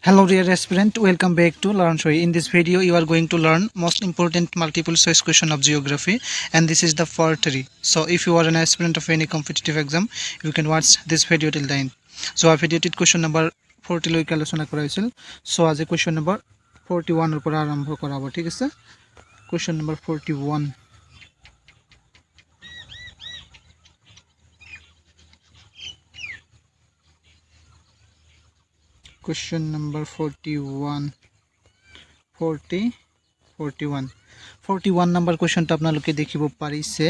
Hello dear aspirant, welcome back to Learn Shoy. In this video you are going to learn most important multiple choice question of geography, and this is the part 3. So if you are an aspirant of any competitive exam, you can watch this video till the end. So our video question number 40 লৈ আলোচনা কৰা হৈছিল। So আজি question number 41 ৰ পৰা আৰম্ভ কৰাব, ঠিক আছে? Question number 41. Question number 41 number question টা আপোনালোকে দেখিব পাৰিছে।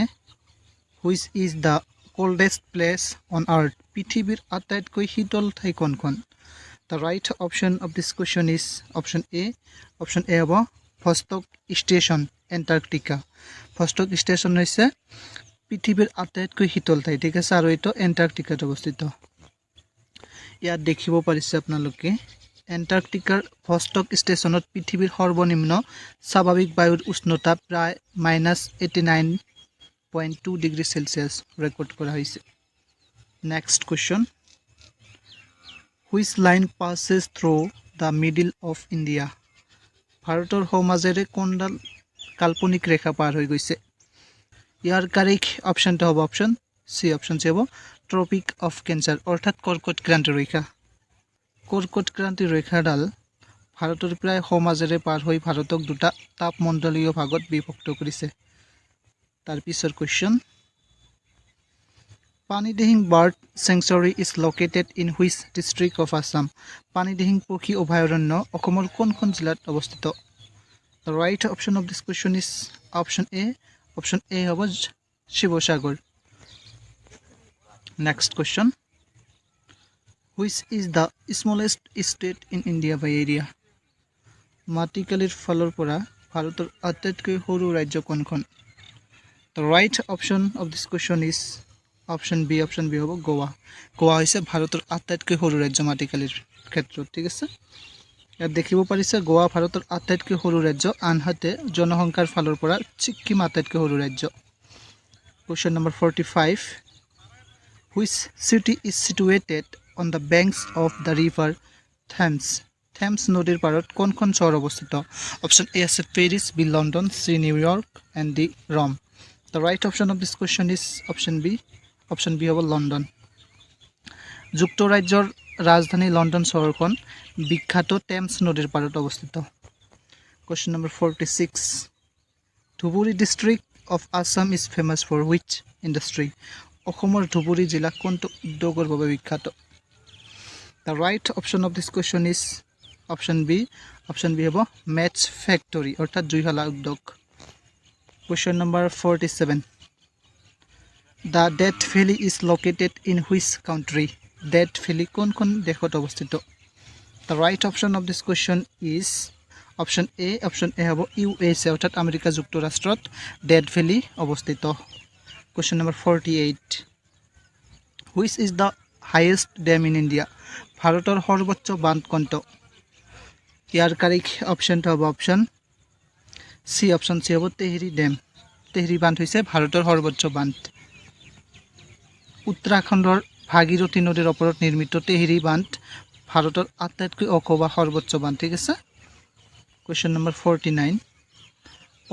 Which is the coldest place on earth? পৃথিৱীৰ আটাইতকৈ শীতল ঠাই কোনখন? The right option of this question is option A. Option A হ'ব Vostok Station, Antarctica. Vostok Station হৈছে পৃথিৱীৰ আটাইতকৈ শীতল ঠাই, ঠিক আছে, আৰু এইটো এণ্টাৰ্কটিকাত অৱস্থিত। ইয়াত দেখিব পাৰিছে আপোনালোকে এণ্টাৰ্কটিকাৰ ভষ্টক ষ্টেচনত পৃথিৱীৰ সৰ্বনিম্ন স্বাভাৱিক বায়ুৰ উষ্ণতা প্ৰায় -89.2 ডিগ্ৰী সেলসিয়াস ৰেকৰ্ড কৰা হৈছে। Next question, which line passes through the middle of India? ভাৰতৰ সমাজেৰে কোনডাল কাল্পনিক ৰেখা পাৰ হৈ গৈছে? ইয়াৰ কাৰেক্ট অপশনটো হ'ব অপশন সি। অপশন সি হ'ব ট্ৰপিক অফ কেঞ্চাৰ, অৰ্থাৎ কৰ্কট ক্ৰান্তি ৰেখা। কৰ্কট ক্ৰান্তি ৰেখাডাল ভাৰতৰ প্ৰায় সমাজেৰে পাৰ হৈ ভাৰতক দুটা তাপমণ্ডলীয় ভাগত বিভক্ত কৰিছে। তাৰ পিছৰ question, Panidihing bird sanctuary is located in which district of Assam? Panidihing পক্ষী অভয়াৰণ্য অসমৰ কোনখন জিলাত অৱস্থিত? The right option of this question is option A. Option A হ'ব Sivasagar. Next question, which is the smallest state in India by area? মাটিকালিৰ ফালৰ পৰা ভাৰতৰ আটাইতকৈ সৰু ৰাজ্য কোনখন? The right option of this question is option B. Option B হ'ব গোৱা। গোৱা হৈছে ভাৰতৰ আটাইতকৈ সৰু ৰাজ্য মাটিকালিৰ ক্ষেত্ৰত, ঠিক আছে। ইয়াত দেখিব পাৰিছে গোৱা ভাৰতৰ আটাইতকৈ সৰু ৰাজ্য, আনহাতে জনসংখ্যাৰ ফালৰ পৰা ছিক্কিম আটাইতকৈ সৰু ৰাজ্য। Question number 45, which city is situated on the banks of the river Thames? Thames নদীৰ পাৰত কোনখন চহৰ অৱস্থিত? অপশন এ আছে Paris, B London, C New York, and D Rome. The right option of this question is option B. Option B হ'ব London. যুক্তৰাজ্যৰ ৰাজধানী London চহৰখন বিখ্যাত টেমছ নদীৰ পাৰত অৱস্থিত। Question number 46, Dhubri district of Assam is famous for which industry? অসমৰ ধুবুৰী জিলা কোনটো উদ্যোগৰ বাবে বিখ্যাত? The right option of this question is option B. Option B হ'ব মেটছ ফেক্টৰী, অৰ্থাৎ জুইশলা উদ্যোগ। Question number 47, the Death Valley is located in which country? Death Valley কোনখন দেশত অৱস্থিত? The right option of this question is option A. Option A হ'ব USA, অৰ্থাৎ America যুক্তৰাষ্ট্ৰত Death Valley অৱস্থিত। Question number 48, which is the highest dam in India? ভাৰতৰ সৰ্বোচ্চ বান্ধ কোনটো? ইয়াৰ কাৰেক্ট অপশনটো হ'ব অপশন সি। অপশন সি হ'ব তেহৰী ডেম। তেহৰী বান্ধ হৈছে ভাৰতৰ সৰ্বোচ্চ বান্ধ। উত্তৰাখণ্ডৰ ভাগীৰথী নদীৰ ওপৰত নিৰ্মিত তেহৰী বান্ধ ভাৰতৰ আটাইতকৈ ওখ বা সৰ্বোচ্চ বান্ধ, ঠিক আছে। Question number 49,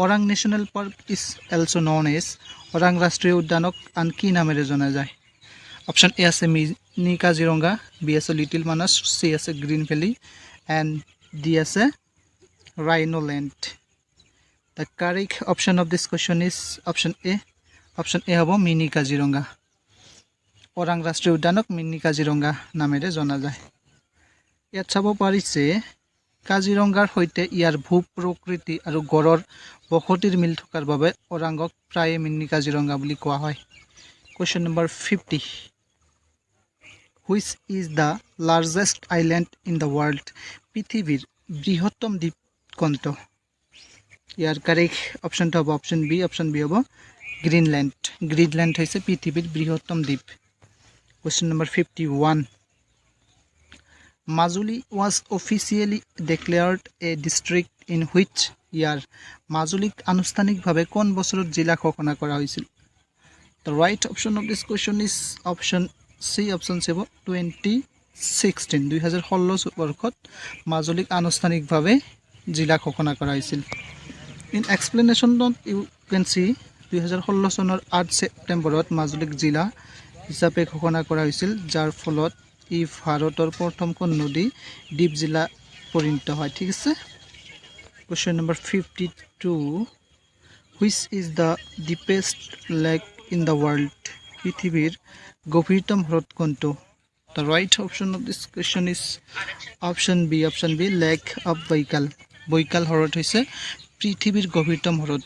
Orang national park is also' known as? Orang ৰাষ্ট্ৰীয় উদ্যানক আন কি নামেৰে জনা যায়? অপশন এ আছে মিনি কাজিৰঙা, বি আছে লিটিল মানাস, সি আছে গ্ৰীণ ভেলী, এণ্ড ডি আছে ৰাইনোলেণ্ড। The correct option of this question is option A. Option A হ'ব মিনি কাজিৰঙা। ওৰাং ৰাষ্ট্ৰীয় উদ্যানক মিনি কাজিৰঙা নামেৰে জনা যায়। ইয়াত চাব পাৰিছে কাজিৰঙাৰ সৈতে ইয়াৰ ভূ প্ৰকৃতি আৰু গড়ৰ বসতিৰ মিল থকাৰ বাবে ওৰাঙক প্ৰায়ে মিনি কাজিৰঙা বুলি কোৱা হয়। Question number 50, which is the largest island in the world? পৃথিৱীৰ বৃহত্তম দ্বীপ কোনটো? ইয়াৰ কাৰেক্ট অপশনটো হ'ব অপশন বি। অপশন বি হ'ব গ্ৰীণলেণ্ড। গ্ৰীণলেণ্ড হৈছে পৃথিৱীৰ বৃহত্তম দ্বীপ। Question number 51, Majuli was officially declared a district in which year? মাজুলীক আনুষ্ঠানিকভাৱে কোন বছৰত জিলা ঘোষণা কৰা হৈছিল? The right option of this question is option C. Option C হ'ব 20 2016 বৰ্ষত মাজুলীক আনুষ্ঠানিকভাৱে জিলা ঘোষণা কৰা হৈছিল। ইন এক্সপ্লেনেশ্যনত ইউ কেন চি 2016 চনৰ 8 ছেপ্টেম্বৰত মাজুলীক জিলা হিচাপে ঘোষণা কৰা হৈছিল, যাৰ ফলত ই ভাৰতৰ প্ৰথমখন নদী দ্বীপ জিলা পৰিণত হয়। ঠিক আছে। Question number 52, which is the deepest lake in the world? পৃথিৱীৰ গভীৰতম হ্ৰদ কোনটো? The right option of this question is option B, lake of Baikal. Baikal হ্ৰদ হৈছে পৃথিৱীৰ গভীৰতম হ্ৰদ,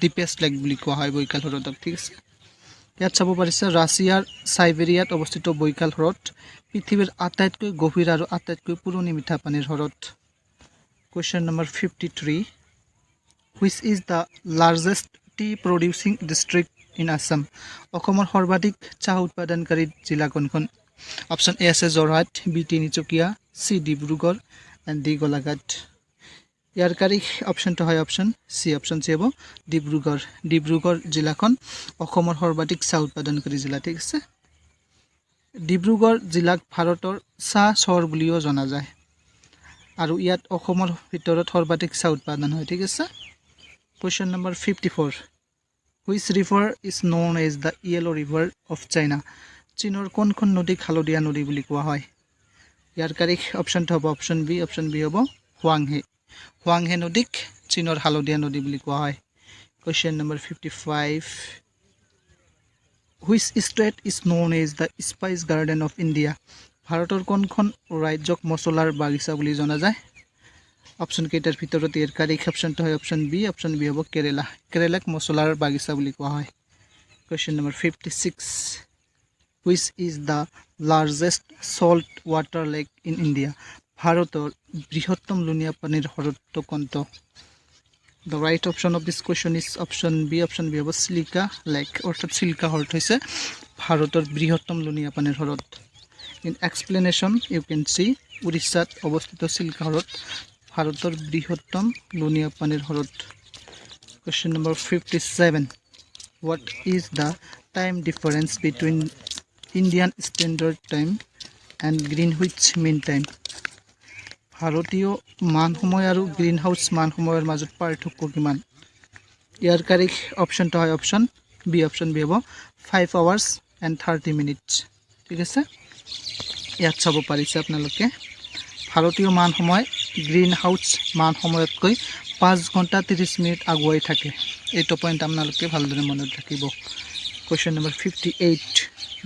ডিপেষ্ট লেক বুলি কোৱা হয় বৈকাল হ্ৰদক। ঠিক আছে। ইয়াত চাব পাৰিছে ৰাছিয়াৰ চাইবেৰিয়াত অৱস্থিত বৈকাল হ্ৰদ পৃথিৱীৰ আটাইতকৈ গভীৰ আৰু আটাইতকৈ পুৰণি মিঠা পানীৰ হ্ৰদ। Question number 53, which is the largest tea producing district in Assam? অসমৰ সৰ্বাধিক চাহ উৎপাদনকাৰী জিলা কোনখন? অপশ্যন এ আছে Jorhat, B Tinsukia, C Dibrugarh and D Golaghat. ইয়াৰ কাৰেক্ট অপশ্যনটো হয় অপশ্যন চি হ'ব ডিব্ৰুগড়। ডিব্ৰুগড় জিলাখন অসমৰ সৰ্বাধিক চাহ উৎপাদনকাৰী জিলা। ঠিক আছে। ডিব্ৰুগড় জিলাক ভাৰতৰ চাহ চহৰ বুলিও জনা যায় আৰু ইয়াত অসমৰ ভিতৰত সৰ্বাধিক চাহ উৎপাদন হয়। ঠিক আছে। Question number 54, which river is known as the yellow river of China? চীনৰ কোনখন নদীক হালধীয়া নদী বুলি কোৱা হয়? ইয়াৰ কাৰেক্ট অপশ্যনটো হ'ব অপশ্যন বি হ'ব হুৱাংহে। হুৱাংহে নদীক চীনৰ হালধীয়া নদী বুলি কোৱা হয়। Question number 55, which state is known as the spice garden of India? ভাৰতৰ কোনখন ৰাজ্যক মছলাৰ বাগিচা বুলি জনা যায়? অপশ্যন কেইটাৰ ভিতৰত ইয়াৰ কাৰেক্ট অপশ্যনটো হয় অপশ্যন বি হ'ব কেৰেলা। কেৰেলাক মছলাৰ বাগিচা বুলি কোৱা হয়। Question number 56, which is the largest salt water lake in India? ভাৰতৰ বৃহত্তম লুণীয়া পানীৰ হ্ৰদটো কোনটো? The right option of this question is option B হ'ব চিলিকা লেক, অৰ্থাৎ চিল্কা হ্ৰদ হৈছে ভাৰতৰ বৃহত্তম লুণীয়া পানীৰ হ্ৰদ। In explanation you can see উৰিষ্যাত অৱস্থিত চিল্কা হ্ৰদ ভাৰতৰ বৃহত্তম লুণীয়া পানীৰ হ্ৰদ। Question number 57, what is the time difference between Indian Standard Time and Greenwich Mean Time? ভাৰতীয় মান সময় আৰু গ্ৰীণ হাউচ মান সময়ৰ মাজত পাৰ্থক্য কিমান? ইয়াৰ কাৰেক্ট অপশ্যনটো হয় অপশ্যন বি হ'ব 5 hours and 30 minutes। ঠিক আছে। ইয়াত চাব পাৰিছে আপোনালোকে ভাৰতীয় মান সময় গ্ৰীণ হাউচ মান সময়তকৈ 5 ঘণ্টা 30 মিনিট আগুৱাই থাকে। এইটো পইণ্ট আপোনালোকে ভালদৰে মনত ৰাখিব। Question number 58,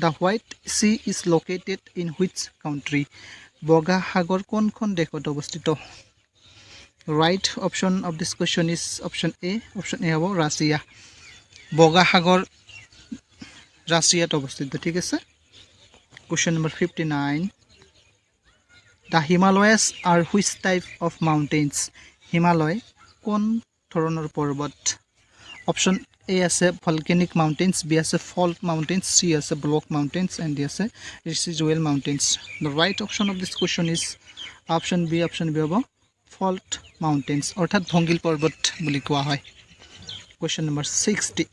the White Sea is located in which country? বগা সাগৰ কোনখন দেশত অৱস্থিত? Right option of this question is option A হ'ব ৰাছিয়া। বগা সাগৰ ৰাছিয়াত অৱস্থিত। ঠিক আছে। Question number 59, the Himalayas are which type of mountains? Himalaya কোন ধৰণৰ পৰ্বত? অপশ্যন এ আছে ভলকেনিক মাউণ্টেইনছ, বি আছে ফল্ট মাউণ্টেইনছ, চি আছে ব্লক মাউণ্টেইনছ এণ্ড ডি আছে residual mountains. The right option of this question is option B হ'ব fault mountains, অৰ্থাৎ ভংগিল পৰ্বত বুলি কোৱা হয়। Question number 60,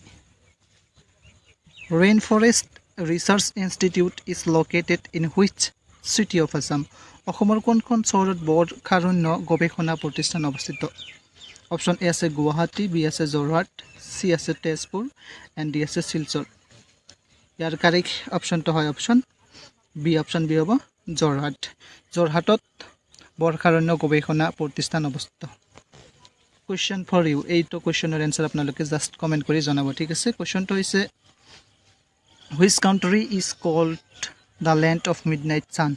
rain forest research institute is located in which city of Assam? অসমৰ কোনখন চহৰত বৰ্ষাৰণ্য গৱেষণা প্ৰতিষ্ঠান অৱস্থিত? অপশ্যন এ আছে গুৱাহাটী, বি আছে যোৰহাট, চি আছে তেজপুৰ এণ্ড ডি আছে শিলচৰ। ইয়াৰ কাৰেক্ট অপশ্যনটো হয় অপশ্যন বি হ'ব যোৰহাট। যোৰহাটত বৰ্ষাৰণ্য গৱেষণা প্ৰতিষ্ঠান অৱস্থিত। কুৱেশ্যন ফৰ ইউ, এইটো কুৱেশ্যনৰ এনচাৰ আপোনালোকে জাষ্ট কমেণ্ট কৰি জনাব। ঠিক আছে। কুৱেশ্যনটো হৈছে which country is called the land of midnight sun?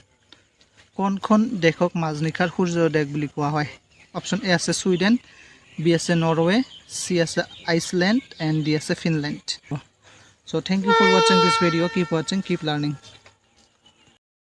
কোনখন দেশক মাজনিশাৰ সূৰ্যৰ দেশ বুলি কোৱা হয়? অপশ্যন এ আছে ছুইডেন, বি আছে নৰৱে, চি আছে আইচলেণ্ড এণ্ড ডি আছে Finland. So thank you for watching this video. Keep watching, keep learning.